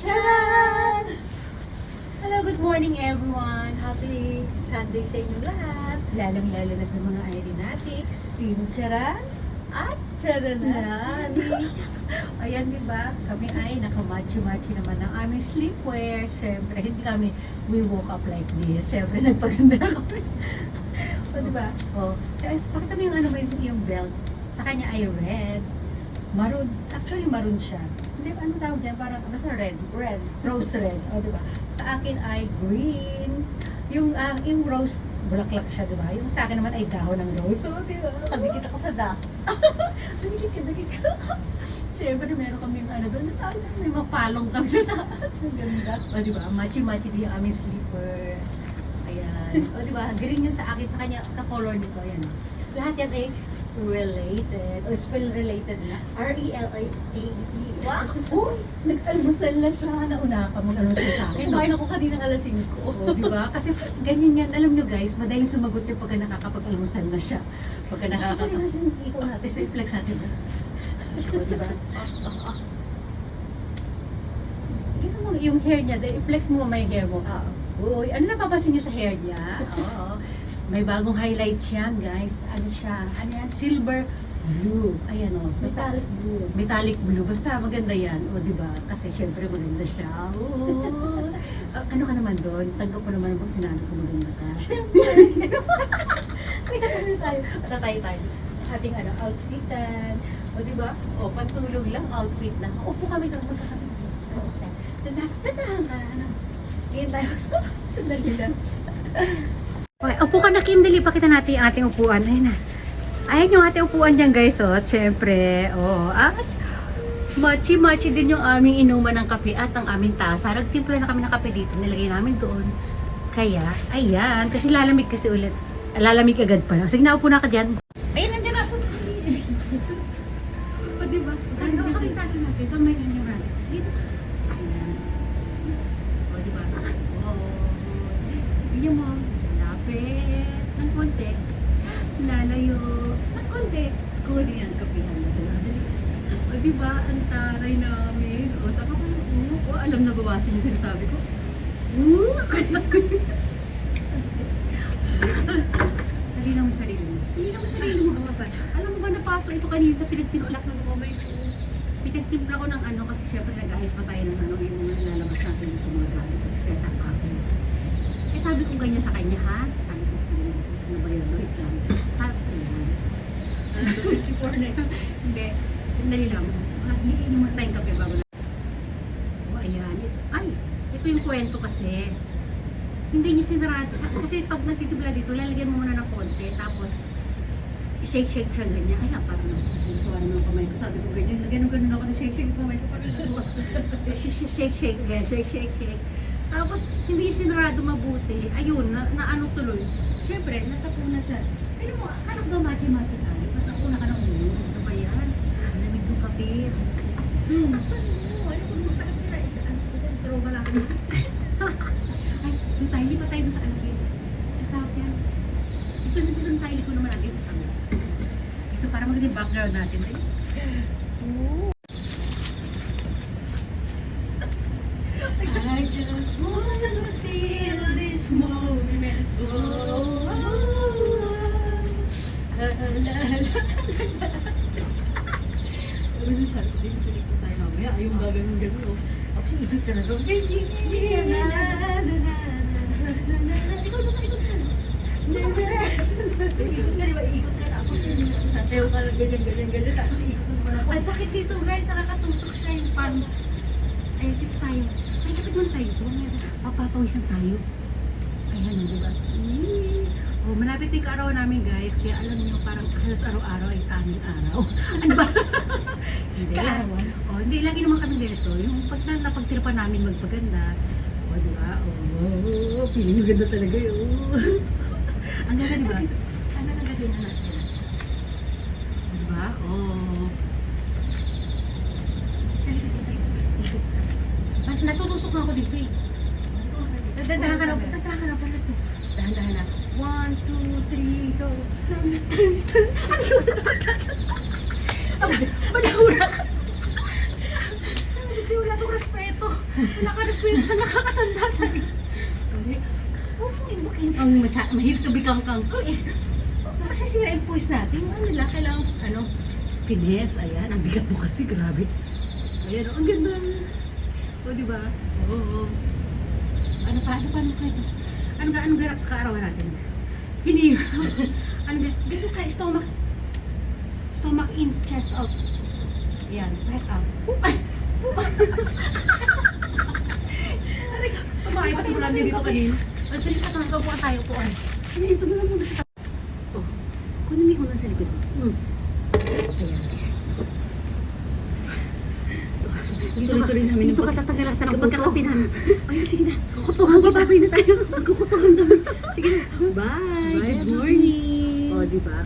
Charan! Hello, good morning everyone. Happy Sunday sa inyo lahat. Lalong-lalo na sa mga aeronautics, Team Charan at Charanan. Ayan, di ba? Kami ay nakamachi-machi naman ng aming sleepwear. Siyempre, hindi kami we woke up like this. Siyempre, nagpaganda kami. O, di ba? O, pakita mo yung ano, yung belt. Sa kanya ay red. Maroon. Actually, maroon siya. Hindi, ano tawag dyan? Parang, basta red. Rose red. O, di ba? Sa akin ay green. Yung rose, bulaklak siya, di ba? Yung sa akin naman ay dahon ng rose. So, di ba? Kadikit ako sa dahon. Kadikit ka. Siyempre, meron kami yung ano doon. May mapalong kami sa taas. Ang ganda. O, di ba? Machi-machi din yung aming sleeper. Ayan. O, di ba? Green yun sa akin. Sa kanya, ka-color nito. Ayan. Lahat yan ay related. O, spell related na. R-E-L-I-A-E. Wow! Uy! Nag-almusal na siya. Nauna ka mag-almusal sa akin. Kumain ako kanina alas 5. O, di ba? Kasi ganyan yan. Alam nyo guys, madaling sumagot yung pagka nakakapag-almusal na siya. Pagka nakakapag... Ikaw natin. So, i-flex natin. O, di ba? Gano'n mo yung hair niya. I-flex mo may hair mo. Uy, ano napapansin niyo sa hair niya? Oo. May bagong highlights yan, guys. Ano siya? Ano yan? Silver blue. Ayan o. Metallic blue. Metallic blue. Basta maganda yan. O, di ba? Kasi syempre maganda siya. Oo. Ano ka naman doon? Tanggap ko naman kung sinabi ko maganda ka. Syempre. Tayo. Ating outfitan. O, di ba? O, pantulog lang, outfit lang. Upo kami doon. Magkakami. Tatahan ka. Ngayon tayo. Sandali lang. Okay, upo ka na, Kim. Dali, pakita natin yung ating upuan. Ayun na. Ayan yung ating upuan dyan, guys. Oh, syempre. Oh, at machi-machi din yung aming inuman ng kape at ang aming tasa. Nagtimpla na kami ng kape dito. Nilagay namin doon. Kaya, ayan. Kasi lalamig kasi ulit. Lalamig agad pa. Sige na, upo na ka dyan. Ayun, nandiyan na. O, diba? Ano, kaming tasa natin. Ito may inyong run. Sige na. O, diba? O, yun mo. Lapit. Ng konti. Lalayo. Ng konti. Kunin yan. Kapihan na ito. O, diba? Ang taray namin. O, saka ko. O, alam na bawasin yung sinasabi ko. Sarili mo. Alam mo ba napasok ito kanina, pinagtimpla ko ng ano kasi syempre nag-ayos pa tayo ng ano yung mga nilalabas natin dito mga gamit kasi set up ako. Eh sabi ko ganyan sa kanya ha? Sabi ko, ano ba yun? Wait lang. Sabi ko yan. Ano to? 54 na yun. Hindi. Dali lang. Hiin mo tayong kape bago na. O ayan. Ay! Ito yung kwento kasi. Hindi niya sinarado. Kasi pag nagtitibla dito, lalagyan mo muna ng konti. Tapos, shake-shake siya ganyan. Ay, parang nasuwa naman ang kamay ko. Sabi ko ganyan. Ganun ako na shake-shake yung kamay ko. Parang nasuwa. Shake-shake. Tapos, hindi sinarado mabuti. Ayun, na ano tuloy. Siyempre, natapunan siya. Pero mo, akala ko ba machi-machi tayo? Natapunan ka ng ulo. Ano ba yan? Lamig yung kape. Takpan mo. Ayaw ko magtakap nila. Pero wala ka ay, yung tile pa tayo sa algid. Tawag yan. Dito yung tile ko naman agad sa amin. Ito para maganda yung background natin. I just wanna feel this moment. Sabi nung sabi ko sa'yo, pinig ko tayo mamaya. Ayun ba ganun. Tapos ikot ka na doon. Ikaw na. Ikot ka, di ba? Ikot ka. Tapos sasayaw ka lang ganyan. Tapos ikot na naman ako. Ang sakit dito guys. Nakakatusok siya yung spam. Ay, dito tayo. Ay, kapit man tayo. Papapawisan tayo. Ayan, di ba? Oh, malapit yung araw namin guys. Kaya alam niyo parang halos araw-araw ay tanging araw. Ano ba? Hindi. Oh, hindi. Lagi naman kami ganito. Yung pag napagtiripan namin magpaganda. O, di ba? Oh, feeling yung ganda talaga yun. Ang ganda, di ba? Ang ganda din na natin. Di ba? Oh. Natutusok na ako dito eh. Dahan ka na pala ito. Dahan na. 1, 2, 3, go. Ano yun? Sabi, malahura ka. Sabi, wala itong respeto. Nakarekwento sa nakakatanda sa ang mahilig to bikang-kang ko eh. Masisira yung voice natin. Ano nila, kailangan, finesse. Ayan, ang bigat mo kasi, grabe. Ayan, ang ganda. O, diba? Oo. Ano pa kayo? Ano garap sa kaarawan natin? Hininga. Ganito ka, stomach in, chest out. Ayan, right out. Tumakay pa mula dito kanina. At sige ka naman, upuan tayo, upuan. Sige, dito na lang muna sa tabi. Oh, kunin mo yung unan sa likod. Ayan. Tuloy-tuloy namin. Dito ka tatanggal ka ng pagkakapi namin. Ayan, sige na. Kukutuhan kita. Babay na tayo. Kukutuhan namin. Sige na. Bye. Good morning. O, diba?